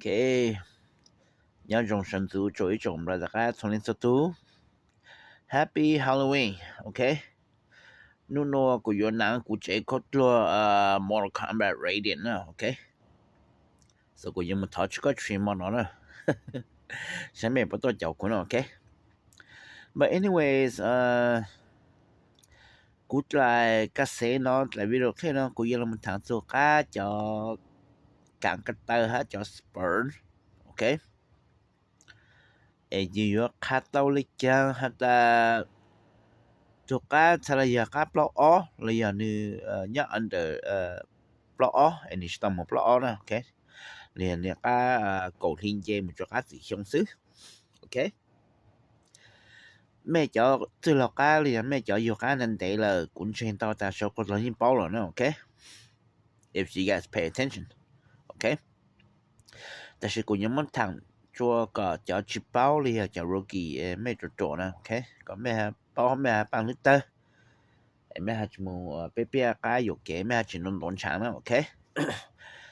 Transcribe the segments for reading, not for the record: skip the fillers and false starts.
OK，nhớ dùng sân tú chuỗi trồng ra cả trong lên tú. Happy Halloween, OK. Nuno của yo nang của chế cốt lo Mortal Kombat Radiant nữa, OK. So của yo một touch có stream mà nó nữa. Sáng mai bắt đầu chào của nó, OK. But anyways, cú lại các xe nó lại video thế nó của yo là một thằng số cá cho cản cái tay hết cho Spurs, OK. Gì yo Catholic hay là cho cá là giờ cá block off là giờ như nhớ under block off anh ấy một block off nè, OK. Liền là cá cầu thiên dê một cho cá gì không xứ, OK. Mẹ cho từ lọc cá liền mẹ cho vô cá nên để là cũng trên tao ta số có lớn bao rồi nè, OK. If you guys pay attention, OK. Ta sẽ cũng nhắm mắt thẳng cho cả cho chip bao liền cho rookie mẹ cho nè, OK. Còn mẹ bao mẹ bằng lít tơ. Mẹ hạt mù bê cái dục kế mẹ chỉ nôn đốn chẳng nè, OK.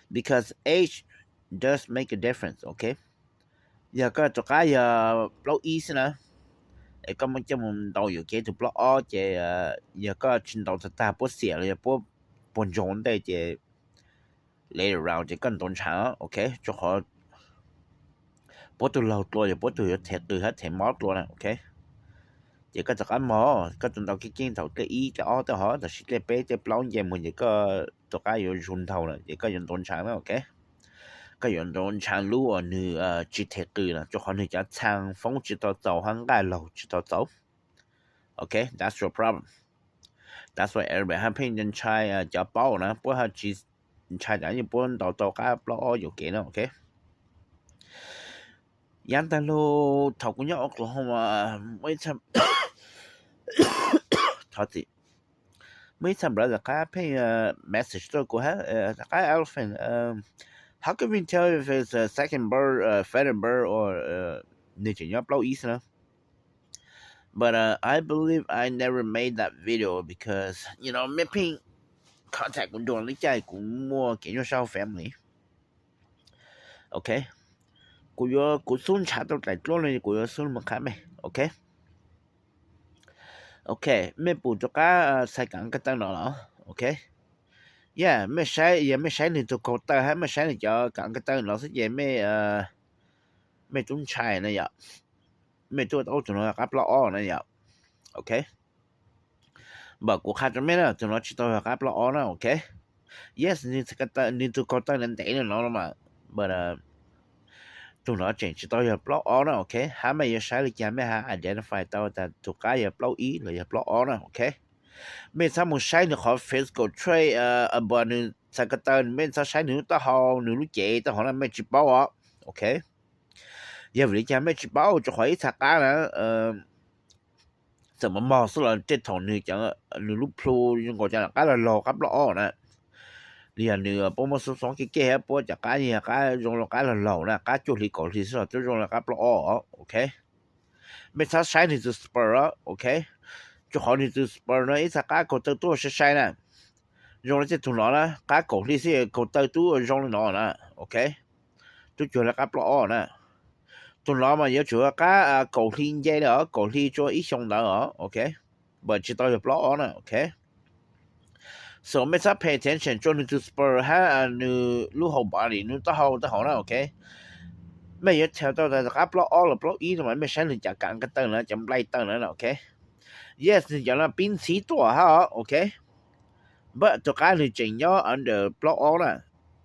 Because age does make a difference, OK. Giờ có cho cái giờ block east nữa. Có một trong một đầu dục kế từ block all thì giờ có trình độ thật ta bố xỉa là bố bốn giống đây thì later round thì cần đốn chẳng, OK. Cho họ bố từ lâu tuổi bố từ hết thể mót luôn nè, OK. Chỉ có cái mỏ có tụi tao cái kiến thầu cái ý cái ó tao hỏi là sẽ cái bé cái plong gì mình chỉ có tụi cái dùng dùng thầu là chỉ có dùng tôn trang đó, OK. Cái dùng tôn trang lú ở nửa chỉ thể từ là cho họ nửa cho trang phóng chỉ tao tàu hàng gai lầu chỉ tao tàu, OK. That's your problem. That's why everybody happy nhân trai cho bao nè bố họ chỉ trai đã như bố tàu cái plong dùng kia nó, OK. Yan ta lô thầu cũng nhớ Oklahoma mấy trăm thôi thì mấy thằng brother cái message tôi của cái elephant how can we tell if it's a second bird feather bird or nature nhớ blow east nữa. But I believe I never made that video because you know mapping contact with doing lý trai cũng mua kiểu như sau family, OK. Của xuân trả tôi lại luôn này của xuân một cái mày, OK. OK, mấy bù cho cá sai cẳng cái tên đó, OK. Yeah, mấy sai nên tụi cậu ta hay mấy sai nên cho cẳng cái tên nó sẽ về mấy chúng trai này vậy. Mấy tụi tụi nó cáp lọ này vậy, OK. Bà của khách cho mấy đó tụi nó chỉ tụi cáp lọ đó, OK. Yes, nên tụi cậu ta nên để nó mà, but tụi nó chỉ tụi block all đó, OK. Hả mấy sai là chả mấy hả identify tao ta tụi cái block ý là block all đó, OK. Mấy sao một sai nữa họ physical trait ở bên nữa sao cái tên mấy sao sai nữa tao họ nữa lúc trẻ tao họ là mấy chỉ bao á, OK. Giờ vì chả mấy chỉ bao cho khỏi sạc cá nữa sao mà mò số là trên thằng nữa chẳng nữa lúc pro nhưng còn chẳng là cái là lò cắp lọ nè liền nữa bố một số số cái bố chả cái gì cái dùng là cái là lò nè cái chỗ thì có thì sao tôi dùng là cắp lọ, OK. Mấy sao sai thì từ spur á, OK. Cho họ thì từ spur nó ít cái cổ tư tôi sẽ sai nè dùng cái thùng nó nè cái cổ thì sẽ cổ tư tôi dùng nó nè, OK. Tôi chọn là cắp lọ nè thùng nó mà nhớ chữa cái cổ thiên dây đó cổ thì cho ít xong đó, OK. But chỉ tôi được lọ nè, OK. So mấy sao pay attention cho nên từ spur ha nu lu hậu bảo đi nu tao hậu nè, OK. Mấy giờ theo tao là cắp lọ là block ý mà mấy sáng thì chả cản cái tên nữa chậm lay tên nữa, OK. Yes, thì giờ là pin xí tua ha, OK. But tụi cái thì chỉnh nhớ under block all nè,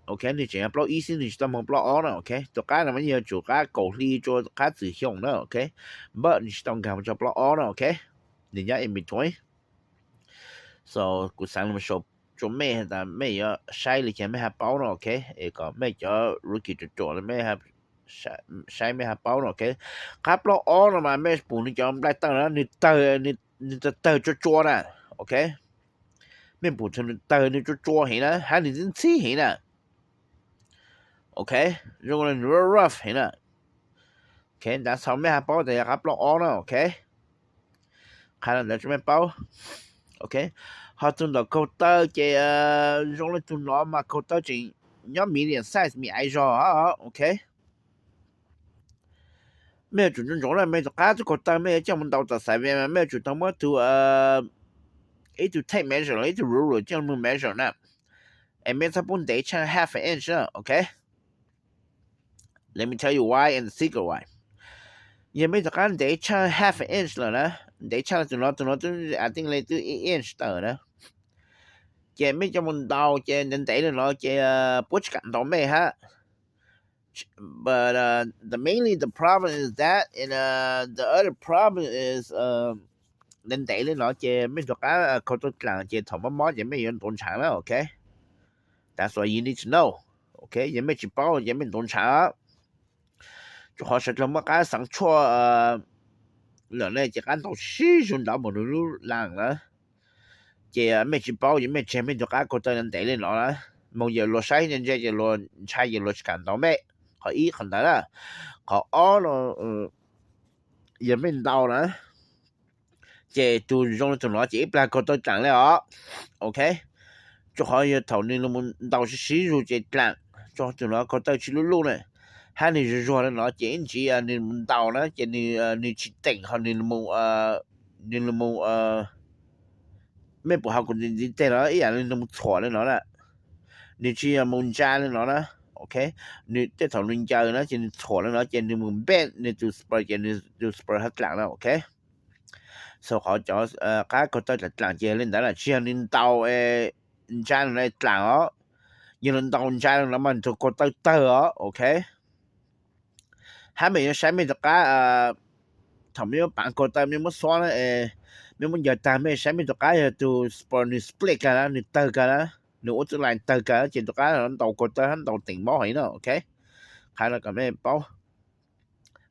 OK. Thì chỉnh block ý xin thì tao muốn block all nè, OK. Tụi cái là mấy giờ chủ cái cổ ly cho cái sử dụng đó, OK. But thì tao cảm cho block all nè, OK. Thì nhớ in between. So cụ sáng là show cho mấy là mấy giờ sai thì chả mấy hạt bao nè, OK. Còn mấy cho rookie cho là mấy hạt sai mấy hạt bao nè, OK. Cái block all mà mấy bùn cho lại tăng nó ni tờ cho nè, OK. Mấy bùn cho tờ ni cho hình nè, hay ni dính xí hình nè, OK. Dùng là rough hình nè, OK. Đã xong mấy hạt bao thì cái block all nè, OK. Khá là để cho mấy bao, OK. Họ tụi nó câu tơ chỉ dùng là tụi nó mà câu tơ chỉ nhóm medium size mi ai rồi, OK. 没有主动中了，没做家就觉得没叫我们到这上面嘛，没有主动么to it to take measure, it to rule 叫我们 measure 呢，哎，没做半得change half an inch 呢，OK。Let me tell you why and the secret why. 也没做家得 change half an inch 了呢，得 change 就 I think like to 1 inch 的呢。chị mấy cho mình đau chị nên tẩy lên nó chị bút cạnh đó mày ha but mainly the problem is that and the other problem is nên tẩy lên nó chị mấy chỗ cá câu tôi làm chị thầm mắm chị mấy yên tốn sản đó okay that's what you need to know okay chị mấy chỉ bao chị mấy tốn sản cho họ sẽ làm mấy cái sản chua lần này chị ăn tao xí xuống đó một lúc làm đó chị mấy chỉ bao chị mấy chị mấy chỗ cá câu tôi nên tẩy lên nó đó một giờ lột sấy nên giờ lột chai giờ lột cản đó mẹ họ ý không thấy là họ ó nó giờ mình đau nữa chị tu dùng tụi nó chỉ là có tôi chẳng lẽ họ ok cho họ giờ thầu nên là muốn đau xí rồi chị chẳng cho tụi nó có tôi chỉ lúc lúc này hai này rồi nó chỉ nên muốn đau nữa chị nên chỉ tỉnh họ nên là muốn mấy bộ học của đi tên nó ý là nên là muốn thỏa lên nó là nên chỉ muốn cha lên nó đó ok nên cái thằng linh chơi nó trên thổi nó trên nên mình bên nên từ spray trên từ spray hết lặng đó ok sau họ cho cái có tới là lặng chơi lên đó là chia lên tàu cha này lặng đó nhưng lên tàu cha nó mình thuộc có tới tới đó ok hai mình sẽ mình được cái thằng mình bạn có tới mình muốn xóa nó mình muốn giờ ta mình sẽ mình được cái từ spray split cái đó từ tới cái đó nếu ở lại từ cả trên tất cả nó đầu có tới hắn đầu tỉnh máu ấy nữa ok khai là cảm ơn bao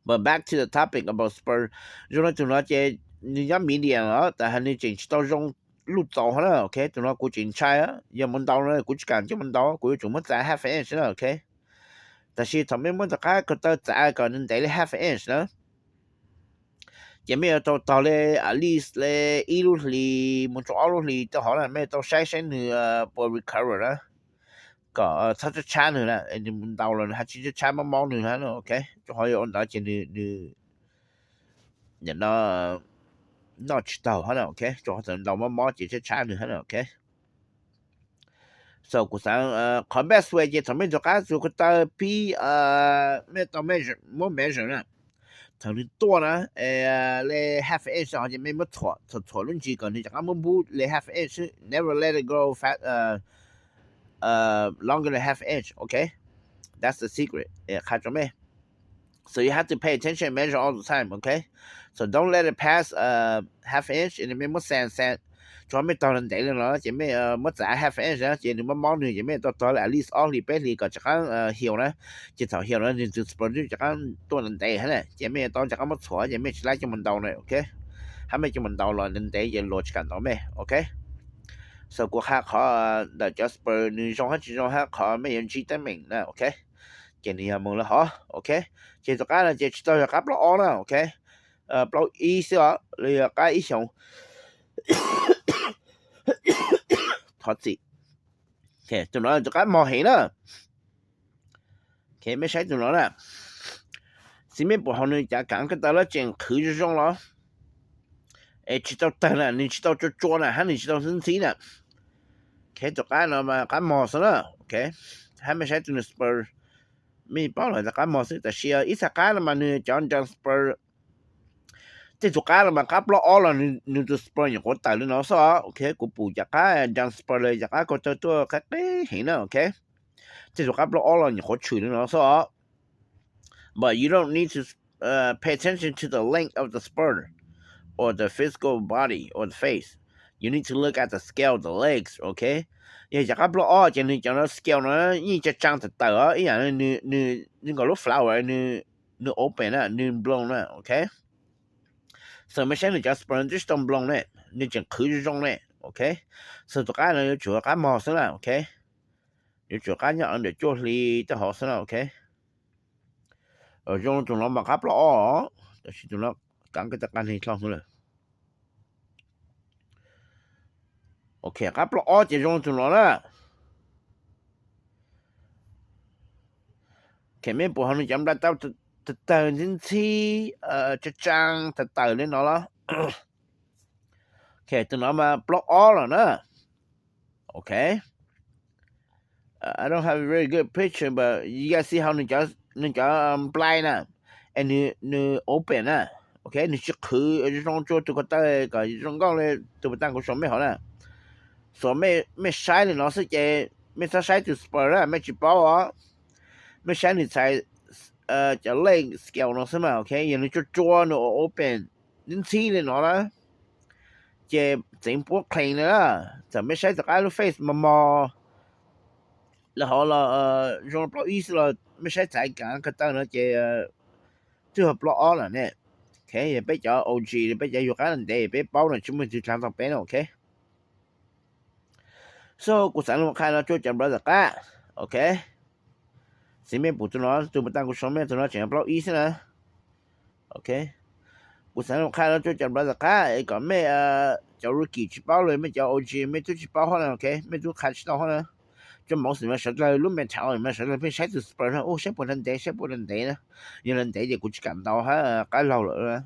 but back to the topic about Spurs chúng nó tụi nó chơi như nhóm media đó tại hành đi trình tao trong lúc tàu hết ok tụi nó cũng trình trai á giờ mình tàu nó cũng càng chứ mình tàu cũng chúng mất giá half inch nữa ok tại vì thằng mình muốn tất cả có tới giá còn nên để half inch nữa chỉ mấy tàu lên at least lên ít lúc thì một chỗ lúc thì tao hỏi là mấy tàu sai nữa for recover đó có thật cha nữa là mình tàu là hai chỉ cha món nữa hả ok cho hỏi ông đã trên nhận nó chỉ tàu hả ok cho họ tàu món chỉ cha nữa hả ok so cuộc sáng có best way chỉ thằng mình cho cái số cái tàu pi mấy tàu measure nè thằng đi to nè le half inch họ chỉ mấy mất thọ luôn chỉ còn thì chẳng muốn bu le half inch never let it go fat longer than half inch okay that's the secret so you have to pay attention and measure all the time okay so don't let it pass half inch and mới mất cent cho mấy tao lên để nó chỉ mấy mất giá half inch đó chỉ đừng món nữa chỉ mấy tao là at least all the best thì có chắc hiểu đó chỉ thảo hiểu đó thì từ sponsor chắc tôi lên để hết này chỉ mấy tao chắc mất xóa chỉ mấy lại cho mình đầu này ok hai mấy cho mình đầu là lên để giờ lột cả đó mấy ok so cuộc hát họ đã Jasper như trong hát họ mấy em chỉ tới mình nè ok chỉ thì mừng là họ ok chỉ tất cả là chỉ tôi là cáp lo nè ok bao ý xíu thì cái ý xong thoát gì ok tụi nó cái mò hình nữa ok mấy sai tụi nó nè xin mấy bộ họ nên chả cản cái tao là chuyện khử cho trong đó chỉ tao tên là nên chỉ tao cho nè hắn nên chỉ tao sinh khí nè ok tụi cái nó mà cái mò sao nữa ok hai mấy sai tụi nó Spurs mi bao là cái mò sao tại vì ít cái là mà nên chọn Spurs thì tụi cái là mà cái lo là nên tụi Spurs những cái tài nó sao ok của bù chả cái Spurs này chả cái có tôi cái hình nữa ok thì tụi cái lo là những cái chửi nó sao but you don't need to pay attention to the length of the Spurs or the physical body or the face. You need to look at the scale, the legs, okay? Giờ chắc áp lo cho nên cho nó scale nó như cho trang thật tờ ý là như gọi lúc flower như open á như blown á okay? So mấy sáng just burn just don't blown nè như chẳng khử trong nè okay? So tụi cái này chủ cái mò xí là okay? Như chủ cái nhỏ để cho li cho họ xí là okay? Ở trong tụi nó mà áp lo thì tụi nó cắn cái tắc ăn thì xong rồi ok các lo chỉ trong tụi nó là cái mấy bộ họ chấm đã tao từ từ đến khi cho trang từ từ lên nó đó. Okay, từ nó mà block all rồi nữa. Okay. I don't have a very good picture, but you guys see how ninja blind and you open okay,你去看这种做这个带个这种讲嘞，都不当个说没好了，说没晒的老师节，没啥晒就 spur 了，没去包没晒你才叫 leg scale 老师嘛，OK，然后就做那 open，你起的那了，这整波 clean 了，就没晒就 all face 嘛。然后了用不好意思了，没晒再干，可当了这最后不好了呢。OK，也别叫 OG，也别叫有可能的，也别包了，全部就传到边了 OK。So 古三路看了就讲不了个 OK，前面不知道就不当个上面知道讲不好意思呢 OK。古三路看了就讲不了个，一个没叫 Rookie 去包了，没叫 OG，没就去包好了 OK，没就看起到好了。就冇事咩，實在路面炒咩，實在俾寫住 spur 啦，哦，寫不能得，寫不能得啦，有人得就估計感到哈，改漏了啦。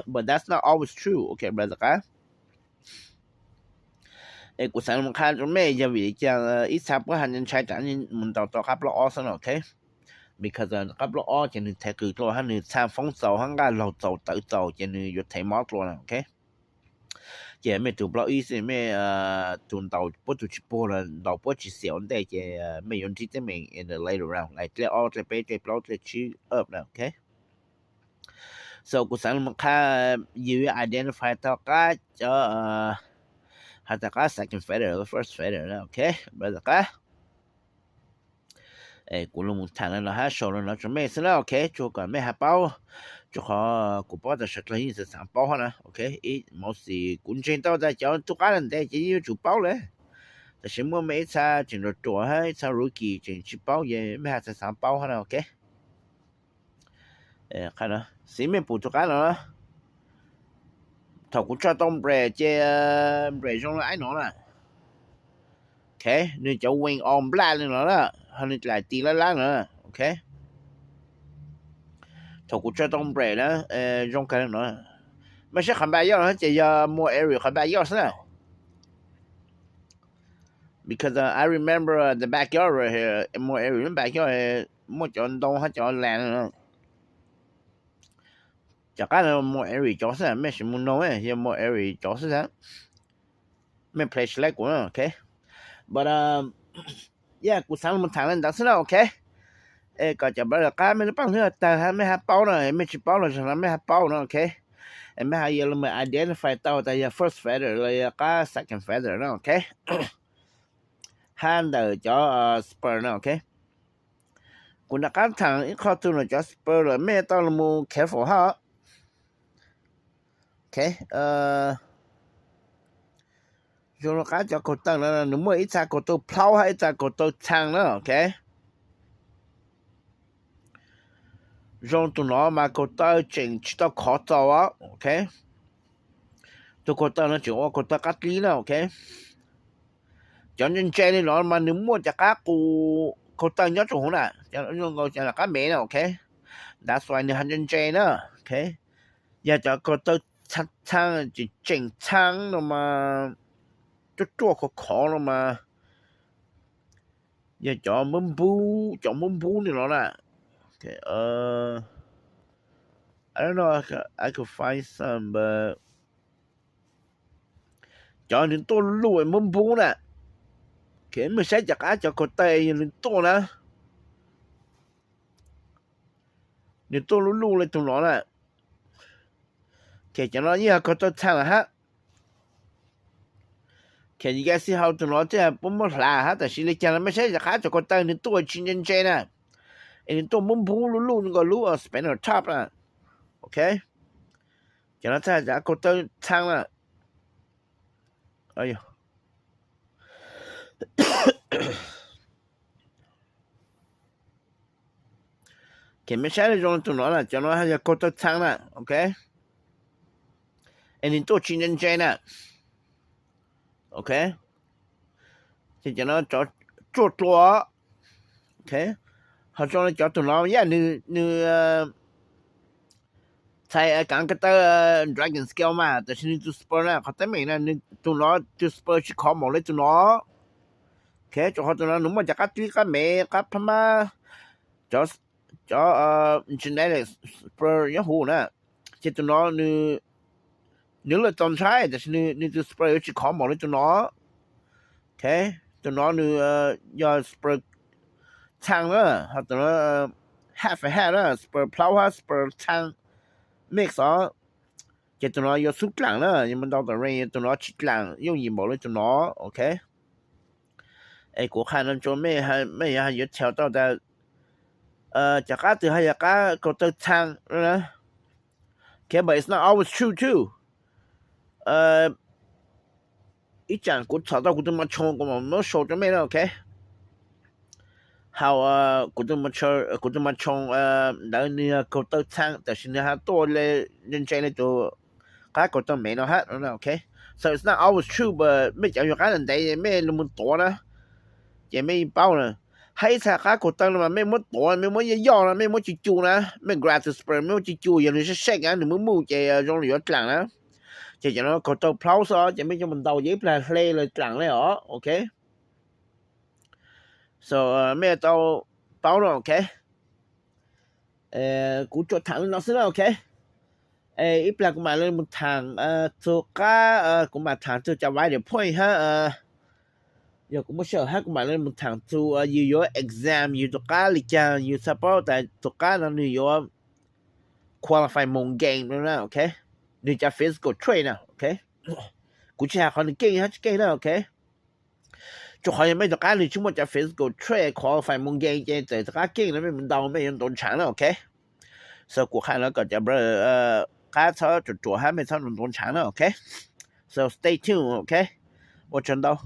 But that's not always true, okay, brother ka? 誒，古時我們看咗咩就為講一差不多人才講你門道到卡不攞身 okay? Because 卡不攞就你睇佢做，你參風走，佢個路走走走，就你要睇毛做啦 ，okay? 也没读不了意思，没tun到不读去播了，老不去小的也没用ที่จะ没 in the later round，来这all 这边这不了这去 up 了 ，OK。So กูสั่งมันค่า you identify ต่อก็จะหาต่อก็ second feather หรือ first feather นะ OK แบบต่อก็กูลงมือทางแล้วนะฮะโชว์แล้วนะจะไม่เสร็จแล้ว OK จูก่อนไม่หาเป้า就好，古包的实力是上包好呢，OK，冇事，管正到在叫做家人哋只要做包咧，但是我每次淨係做喺炒 rookie，淨係包嘢，咩係上包好呢，OK，看啦，前面補做緊啦，頭股出當 bread 即bread 中啦，I know 啦，OK，你就 wing on black 啦，係你嚟跌啦啦，OK。頭股出東北呢，用可能呢，沒事很白藥，它只要 more area 很白藥是呢。Because I remember the backyard right here, more area in backyard, more chọn đông hay chọn land nữa. Chắc là more area cho sẽ, mấy sự muốn nói here more area cho sẽ. Mấy place like của nó, okay. But yeah, cuộc sống một tháng lên đó sẽ là okay. Có cho bà là cá mấy bằng nữa ta hay mấy hạt bao nữa mấy chỉ bao là chẳng là mấy hạt bao nữa okay mấy hạt giờ là mấy identify tao tại first feather là cá second feather nữa okay handle cho spur nữa okay cũng đã cá thằng ít khó tu là cho spur rồi mấy tao là mua careful ha okay rồi nó cá cho cô tăng là nếu mà ít ra cô tu plow hay ít ra cô tu thang nữa okay dùng tụi nó mà cô ta chỉnh chỉ tao khó tao á, ok? Tụi cô ta nó chỉ có cô ta cắt lý nào, ok? Cho nên chơi này nó mà nếu muốn cho cá cô ta nhớ chỗ nào, cho nó gọi là cá mẹ nào, ok? That's why nó hành chơi nữa, ok? Giờ cho cô ta thang chỉ chỉnh thang nó mà chút chút khó nó mà giờ cho mâm bú này nó là okay, I don't know. I could find some, but cho nên tôi lùi mâm bún nè, cái mình sẽ chặt á cho cô tây nên tôi nè, nên tôi lùi lên tụi nó nè, cái cho nó như là cô tôi thằng là hát, cái you guys see how tụi nó chơi bún bún là hát, tại vì lấy cho nó mình sẽ chặt á cho cô tây nên tôi chuyên nhân chơi nè, nên tôi mâm bún lùi cái lùi ở span ở top nè. Okay, cho nó thay giá cô tôi thang là, ơi, cái mấy cái này tụi nó là cho nó hay là cô tôi thang là, okay, nên tôi chỉ nên chơi nè, okay, thì cho nó cho chốt lúa, okay, họ cho nó cho tụi nó yeah như sai càng cái tới dragon scale màแต่ทีนี้ตัวสเปอร์น่ะเขาแต่ไม่นะนึตัวnóตัวสเปอร์ชิคอหมดเลยตัวnóโอเคจอตัวnóหนุ่มมาจากกัตติกับเมกับพม่าจอgenetics สเปอร์ยังหูนะที่ตัวnóนึเลยตอนใช้แต่ทีนี้ตัวสเปอร์ชิคอหมดเลยตัวnóโอเคตัวnóยอสเปอร์ช่างละเขาตัวnó half a half ละสเปอร์พลาวสเปอร์ช่าง mix 哦，即係仲有蘇蘭啦，你們到個人仲有切蘭，用羽毛咧仲有，OK。誒，我看人做咩係要調到的，就家對係家覺得撐啦。Okay, but it's not always true too. 一講我炒到我都冇衝過嘛，冇說咗咩啦，OK。好我都冇衝那你覺得撐，但是你係多咧認真咧做。cái của tôi mẹ nó hết rồi okay so it's not always true but mấy cháu cái lần đấy mấy nó muốn tổ đó vậy mấy bao nè hay sao cái của tôi mà mấy muốn tổ mấy muốn do là mấy muốn chịu chu nè mấy gratis sperm mấy muốn chịu chu giờ nó sẽ shake á nó muốn mua chạy trong lửa trắng á chạy cho nó của tôi plow so chạy mấy cho mình đầu giấy là lê là trắng đấy ở okay so mấy tao bao rồi okay cú cho thẳng nó sẽ okay ít là cũng mà lên một thằng số cá cũng mà thằng tôi cho vay để point ha giờ cũng có sợ hát cũng mà lên một thằng tôi you your exam you tụi cá lịch trang you support tại tụi cá nó you your qualify mong game đúng không ok đi cho physical trainer ok cũng chỉ là còn cái hết cái đó ok cho họ mấy tụi cá thì chúng mình cho physical train qualify mong game cho tụi cá kinh nó mình đầu mấy những tôn chẳng đó ok so cuộc khai nó còn cho bro cá thở chuột chuột hay mấy thằng nông sản nữa, okay? So stay tuned, okay? 我真的。